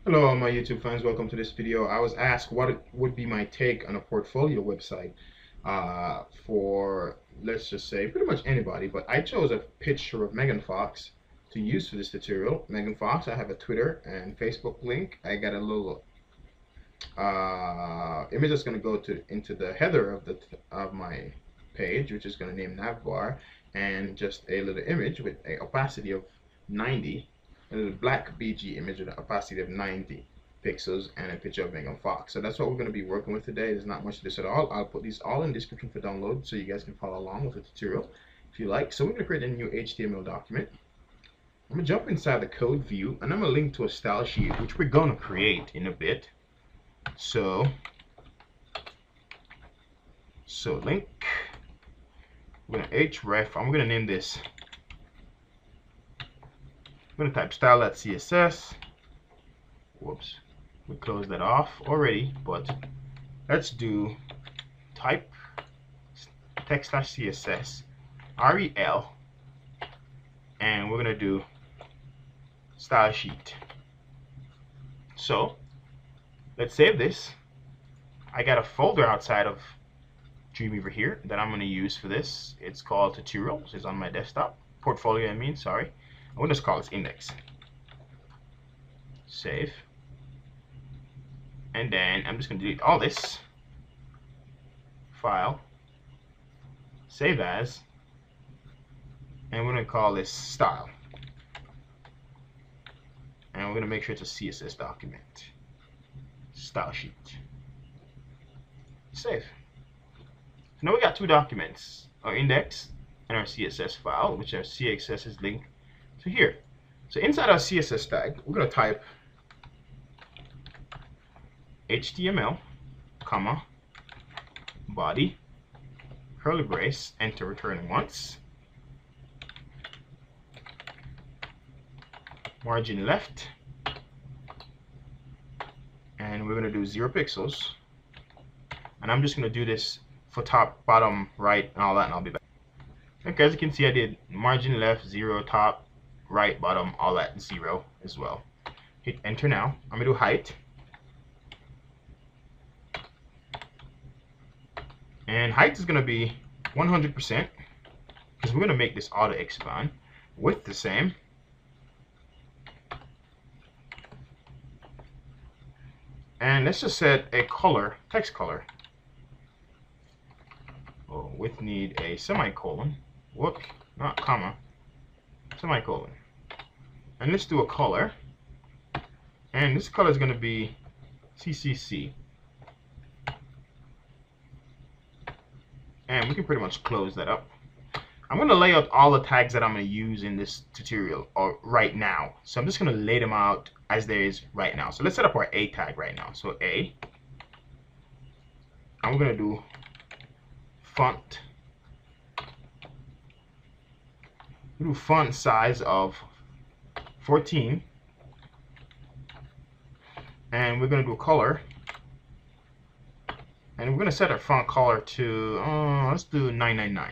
Hello, all my YouTube fans. Welcome to this video. I was asked what it would be my take on a portfolio website for, let's just say, pretty much anybody. But I chose a picture of Megan Fox to use for this tutorial. Megan Fox, I have a Twitter and Facebook link. I got a little image that's going to go into the header of my page, which is going to name navbar, and just a little image with a opacity of 90. A little black BG image with an opacity of 90 pixels and a picture of Megan Fox. So that's what we're going to be working with today. There's not much to this at all. I'll put these all in the description for download so you guys can follow along with the tutorial if you like. So we're going to create a new HTML document. I'm going to jump inside the code view and I'm going to link to a style sheet which we're going to create in a bit. So link. We're going to href. I'm going to name this. I'm going to type style.css. Whoops, we closed that off already, but let's do type text/css rel, and we're going to do style sheet. So let's save this. I got a folder outside of Dreamweaver here that I'm going to use for this. It's called tutorials. It's on my desktop portfolio. Sorry. I'm going to just call this index. Save. And then I'm just going to delete all this. File. Save as. And we're going to call this style. And we're going to make sure it's a CSS document. Style sheet. Save. So now we got two documents. Our index and our CSS file, which our CSS is linked to here. So inside our CSS tag, we're going to type HTML, comma, body, curly brace, enter, returning once, margin left, and we're going to do 0 pixels. And I'm just going to do this for top, bottom, right, and all that, and I'll be back. Okay, as you can see, I did margin left, 0, top, right, bottom, all that 0 as well. Hit enter now. I'm going to do height. And height is going to be 100% because we're going to make this auto expand. Width the same. And let's just set a color, text color. Oh, width need a semicolon. Whoop, not comma. Semicolon. And let's do a color. And this color is going to be CCC. And we can pretty much close that up. I'm going to lay out all the tags that I'm going to use in this tutorial right now. So I'm just going to lay them out as there is right now. So let's set up our A tag right now. So A. And we're going to do font. We do font size of 14. And we're going to do color. And we're going to set our font color to, let's do 999.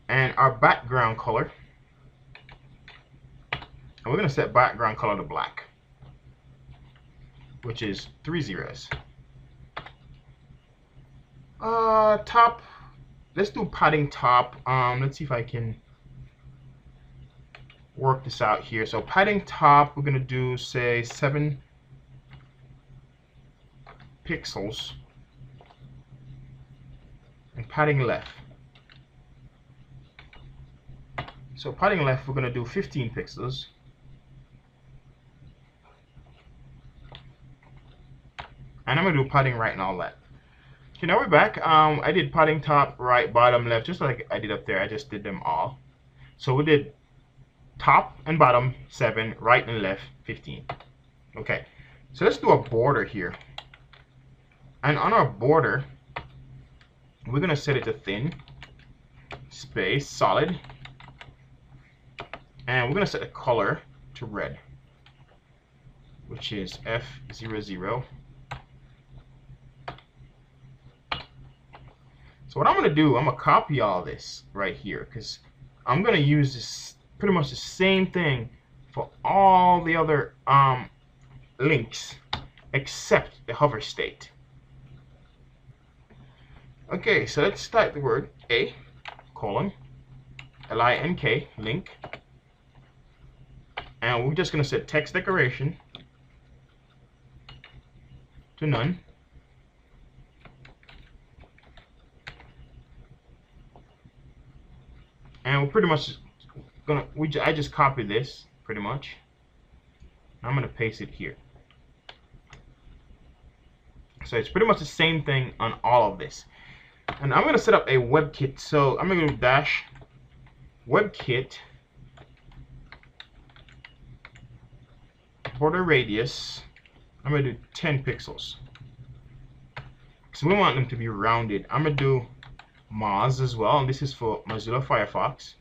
And our background color, and we're going to set background color to black, which is 3 zeros. Top, let's do padding top. Let's see if I can work this out here. So padding top, we're going to do, say, 7 pixels. And padding left. So padding left, we're going to do 15 pixels. And I'm going to do padding right and all that. Okay, now we're back. I did padding top, right, bottom, left, just like I did up there. I just did them all. So we did top and bottom 7, right and left 15. Okay, so let's do a border here. And on our border, we're going to set it to thin, space, solid. And we're going to set the color to red, which is F00. So what I'm going to do, I'm going to copy all this right here, because I'm going to use this pretty much the same thing for all the other links except the hover state. Okay, so let's type the word A colon LINK link, and we're just going to set text decoration to none. And we're pretty much gonna I just copied this pretty much. I'm gonna paste it here. So it's pretty much the same thing on all of this. And I'm gonna set up a WebKit. So I'm gonna go dash WebKit border radius. I'm gonna do 10 pixels. So we want them to be rounded. I'm gonna do Moz as well, and this is for Mozilla Firefox.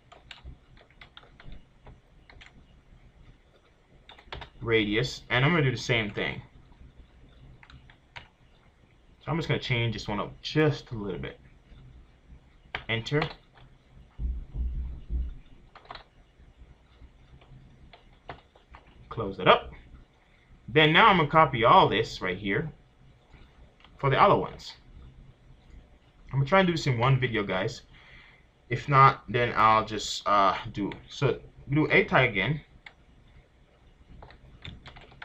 Radius, and I'm gonna do the same thing. So I'm just gonna change this one up just a little bit. Enter. Close that up. Then now I'm gonna copy all this right here for the other ones. I'm gonna try and do this in one video, guys. If not, then I'll just do. So we do a tag again.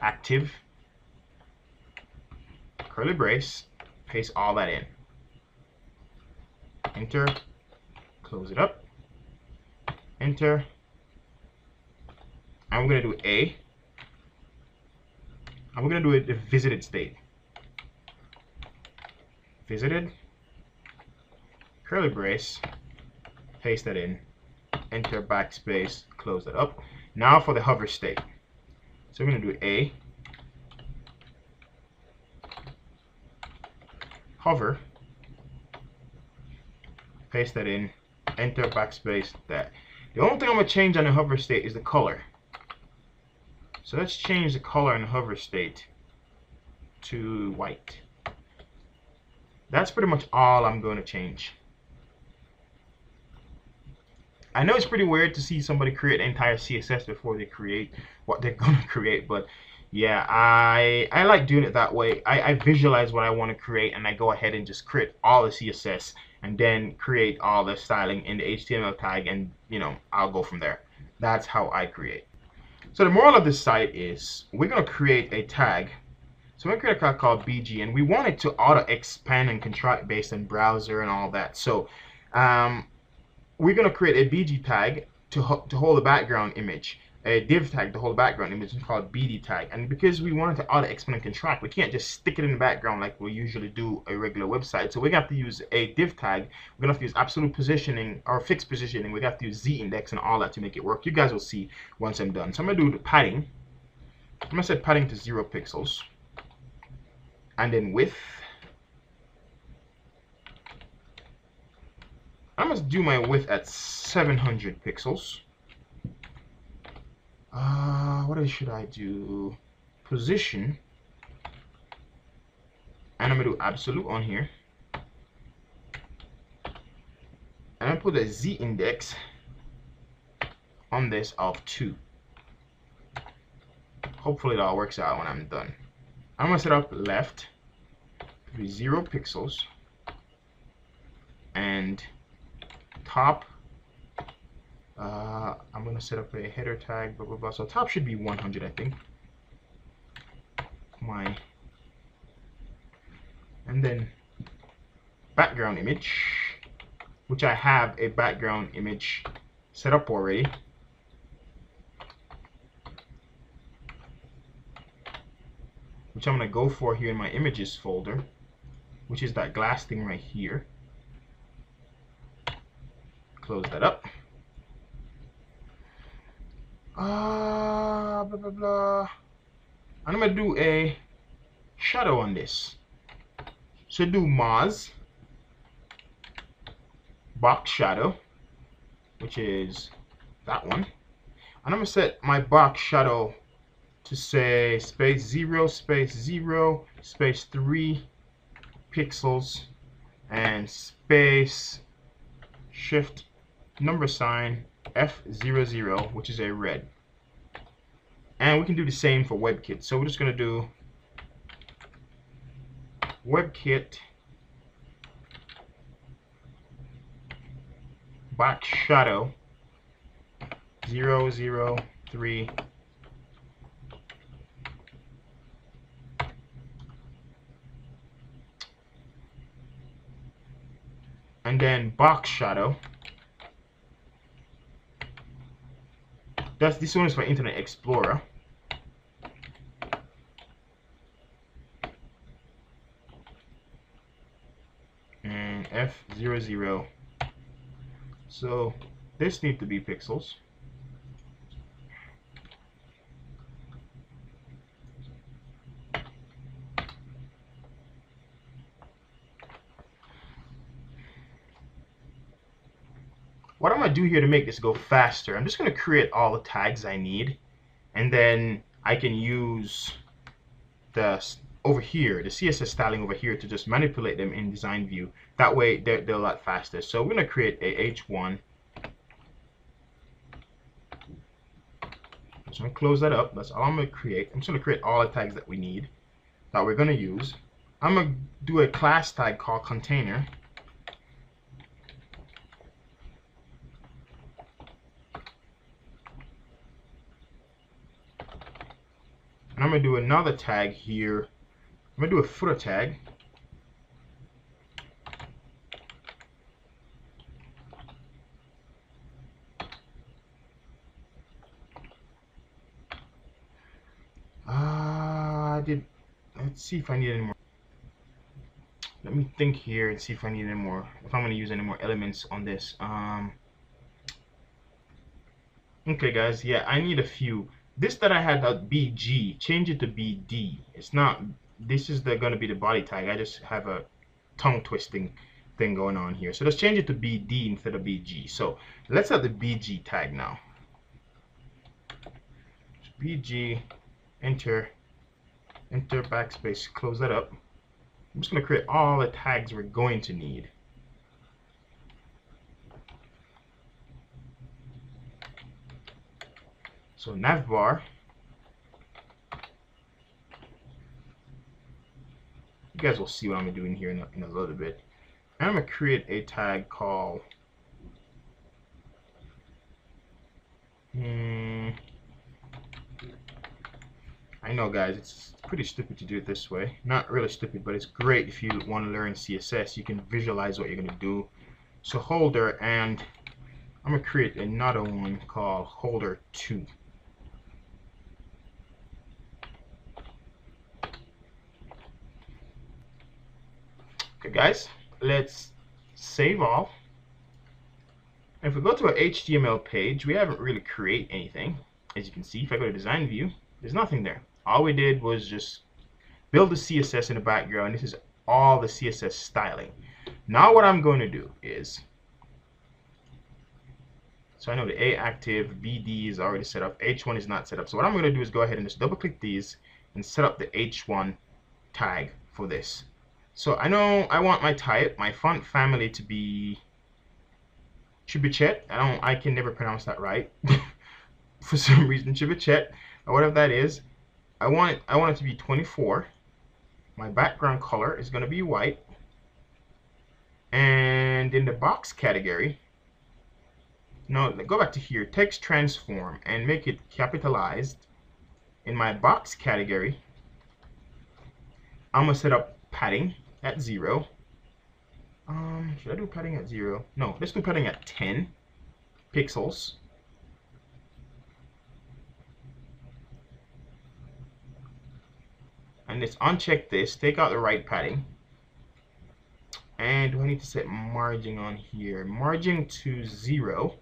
Active. Curly brace. Paste all that in. Enter. Close it up. Enter. And we're gonna do A. And we're gonna do it the visited state. Visited. Curly brace, paste that in, enter, backspace, close that up. Now for the hover state. So we're going to do A, hover, paste that in, enter, backspace, that. The only thing I'm going to change on the hover state is the color. So let's change the color in the hover state to white. That's pretty much all I'm going to change. I know it's pretty weird to see somebody create an entire CSS before they create what they're going to create, but yeah, I like doing it that way. I visualize what I want to create, and I go ahead and just create all the CSS and then create all the styling in the HTML tag, and you know, I'll go from there. That's how I create. So the moral of this site is we're going to create a tag. So we're going to create a tag called BG, and we want it to auto expand and contract based on browser and all that. So we're going to create a BG tag to hold the background image, a div tag to hold the background image is called BD tag. And because we want it to auto expand and contract, we can't just stick it in the background like we usually do a regular website. So we're going to have to use a div tag. We're going to have to use absolute positioning or fixed positioning. We're going to have to use Z index and all that to make it work. You guys will see once I'm done. So I'm going to do the padding. I'm going to set padding to 0 pixels. And then width. I'm going to do my width at 700 pixels. What else should I do? Position. And I'm going to do absolute on here. And I put a Z index on this of 2. Hopefully it all works out when I'm done. I'm going to set up left to be 0 pixels. And top, I'm going to set up a header tag, blah, blah, blah. So top should be 100, I think. And then background image, which I have a background image set up already. Which I'm going to go for here in my images folder, which is that glass thing right here. Close that up. Blah, blah, blah. And I'm going to do a shadow on this. So do Moz box shadow, which is that one. And I'm going to set my box shadow to say space 0, space 0, space 3 pixels, and space shift number sign F00, which is a red. And we can do the same for WebKit. So we're just going to do WebKit back shadow 003 and then box shadow. This one is for Internet Explorer. And F00. So this needs to be pixels. What I'm going to do here to make this go faster, I'm just going to create all the tags I need, and then I can use the over here, the CSS styling over here, to just manipulate them in design view. That way they're a lot faster. So we're going to create a H1. So I'm going to close that up. That's all I'm going to create. I'm just going to create all the tags that we need, that we're going to use. I'm going to do a class tag called container. And I'm going to do another tag here. I'm going to do a footer tag. Let's see if I need any more. Let me think here and see if I need any more, if I'm going to use any more elements on this. Okay guys, yeah, I need a few. This that I had at BG, change it to BD. It's not, this is going to be the body tag. I just have a tongue twisting thing going on here. So let's change it to BD instead of BG. So let's have the BG tag now. BG, enter backspace, close that up. I'm just going to create all the tags we're going to need. So navbar, you guys will see what I'm doing here in a little bit. And I'm going to create a tag called I know guys, it's pretty stupid to do it this way. Not really stupid, but it's great if you want to learn CSS. You can visualize what you're going to do. So holder, and I'm going to create another one called holder 2. Okay guys, let's save all. If we go to our HTML page, we haven't really created anything. As you can see, if I go to design view, there's nothing there. All we did was just build the CSS in the background. This is all the CSS styling. Now what I'm going to do is, so I know the A active, BD is already set up, H1 is not set up. So what I'm going to do is go ahead and just double click these and set up the H1 tag for this. So I know I want my type, my font family to be Chibichet. I can never pronounce that right. For some reason, Chibichet, or whatever that is. I want it to be 24. My background color is going to be white. And in the box category, no, go back to here, text transform, and make it capitalized. In my box category, I'm going to set up padding at 0. Should I do padding at 0? No, let's do padding at 10 pixels. And let's uncheck this, take out the right padding. And do I need to set margin on here? Margin to 0.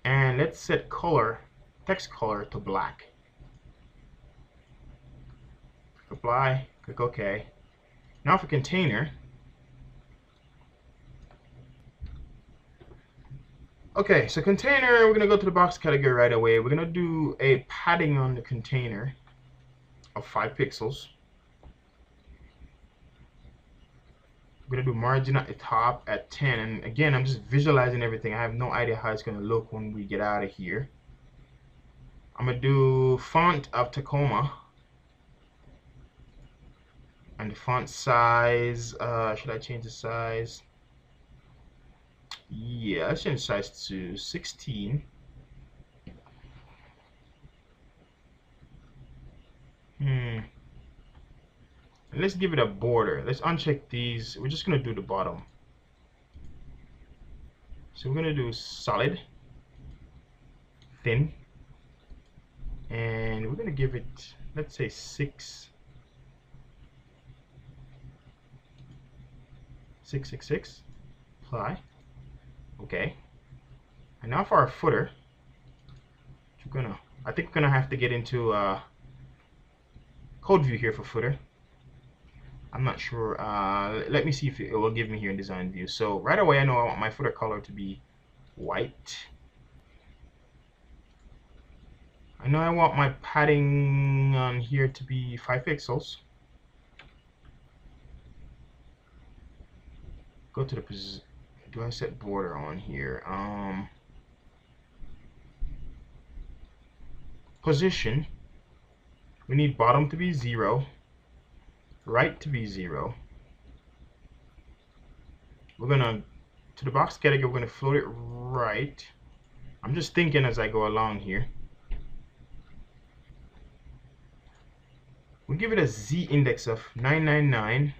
And let's set color, text color to black. Apply, click OK. Now for container. Okay, so container, we're going to go to the box category right away. We're going to do a padding on the container of 5 pixels. I'm going to do margin at the top at 10. And again, I'm just visualizing everything. I have no idea how it's going to look when we get out of here. I'm going to do font of Tacoma. And the font size, should I change the size? Yeah, let's change the size to 16. And let's give it a border. Let's uncheck these. We're just going to do the bottom. So we're going to do solid, thin, and we're going to give it, let's say 666. Apply. Okay. And now for our footer, I think we're gonna have to get into code view here for footer. I'm not sure. Let me see if it will give me here in design view. So right away, I know I want my footer color to be white. I know I want my padding on here to be 5 pixels. Go to the position. Do I set border on here? Position. We need bottom to be 0, right to be 0. We're gonna, to the box category, we're gonna float it right. I'm just thinking as I go along here. We give it a Z index of 999.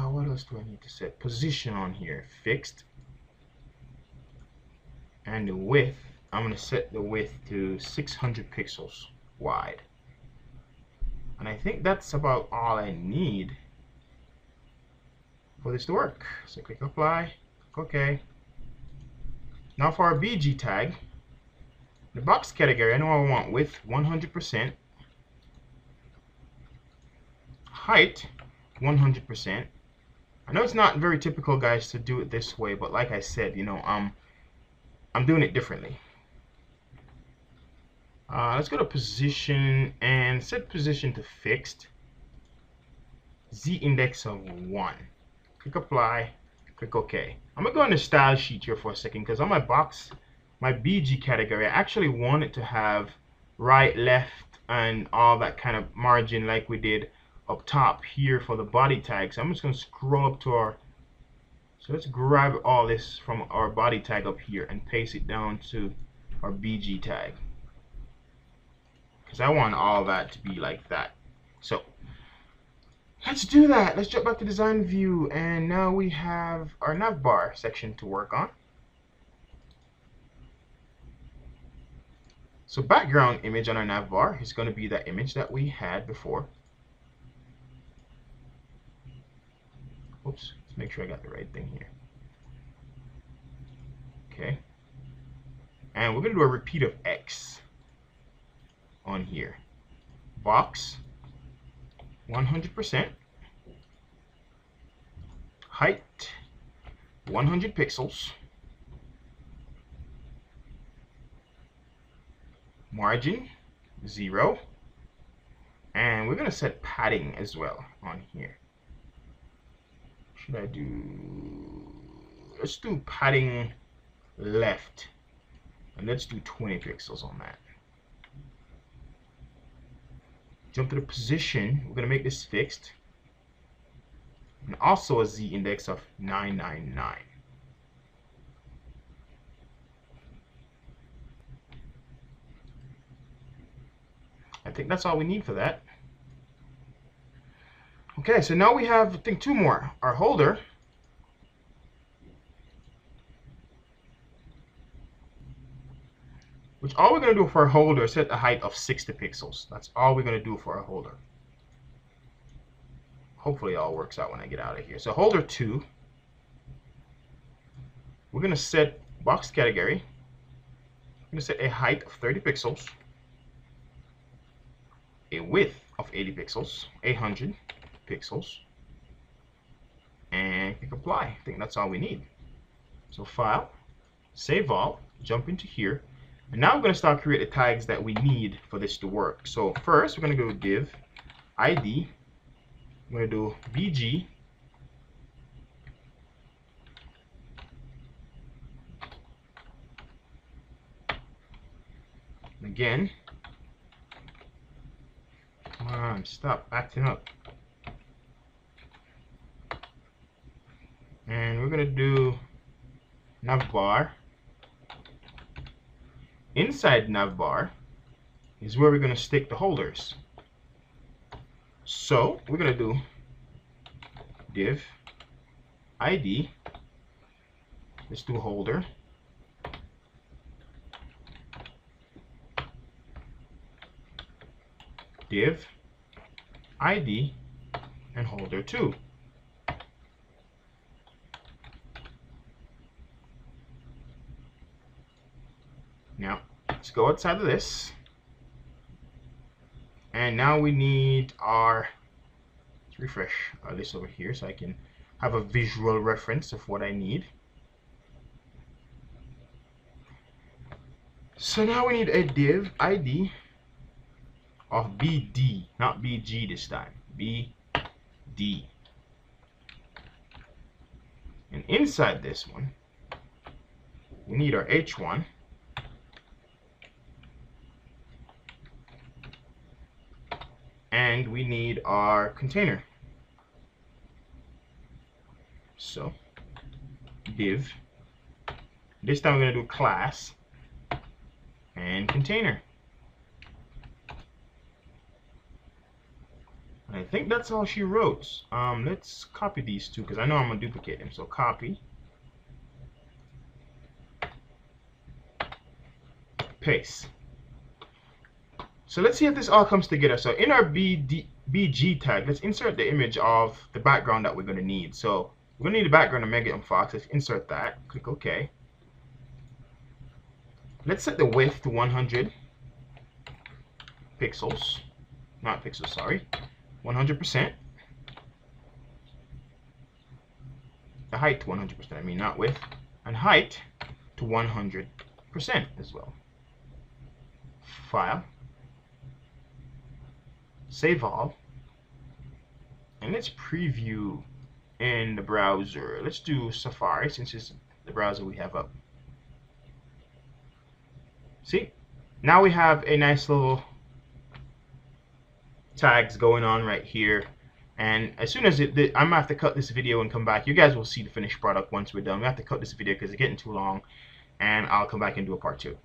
What else do I need to set? Position on here, fixed. And the width, I'm going to set the width to 600 pixels wide. And I think that's about all I need for this to work. So click apply, click OK. Now for our BG tag, the box category, I know I want width 100%, height 100%. I know it's not very typical, guys, to do it this way, but like I said, you know, I'm doing it differently. Let's go to position and set position to fixed. Z index of 1. Click apply, click OK. I'm gonna go in the style sheet here for a second because on my box, my BG category, I actually want it to have right, left, and all that kind of margin like we did up top here for the body tag. So I'm just going to scroll up to our, so let's grab all this from our body tag up here and paste it down to our BG tag, because I want all that to be like that. So let's do that. Let's jump back to design view, and now we have our navbar section to work on. So background image on our navbar is going to be that image that we had before. Oops, let's make sure I got the right thing here. Okay. And we're going to do a repeat of X on here. Box, 100%. Height, 100 pixels. Margin, 0. And we're going to set padding as well on here. Should I do, let's do padding left, and let's do 20 pixels on that. Jump to the position, we're going to make this fixed, and also a Z index of 999. I think that's all we need for that. Okay, so now we have, I think, 2 more. Our holder, which all we're going to do for our holder is set the height of 60 pixels. That's all we're going to do for our holder. Hopefully it all works out when I get out of here. So holder 2, we're going to set box category. We're going to set a height of 30 pixels, a width of 80 pixels, 800 pixels, and click apply. I think that's all we need. So file, save all, jump into here, and now we're going to start creating the tags that we need for this to work. So first we're going to go div id I'm going to do BG. Again. Come on, stop acting up. And we're going to do navbar. Inside navbar is where we're going to stick the holders. So we're going to do div ID. Let's do holder. Div ID and holder 2. Now let's go outside of this, and now we need our, let's refresh this over here so I can have a visual reference of what I need. So now we need a div ID of BD, not BG this time, BD. And inside this one, we need our H1, and we need our container. So div, this time we're going to do class and container. I think that's all she wrote. Let's copy these two because I know I'm going to duplicate them. So copy, paste. So let's see if this all comes together. So in our BG tag, let's insert the image of the background that we're going to need. So we're going to need the background of Megan Fox. Let's insert that. Click OK. Let's set the width to 100 pixels. Not pixels, sorry. 100%. The height to 100%, I mean, not width. And height to 100% as well. File. Save all. And let's preview in the browser. Let's do Safari since it's the browser we have up. See? Now we have a nice little tags going on right here, and as soon as I'm gonna have to cut this video and come back. You guys will see the finished product once we're done. We have to cut this video because it's getting too long, and I'll come back and do a part 2.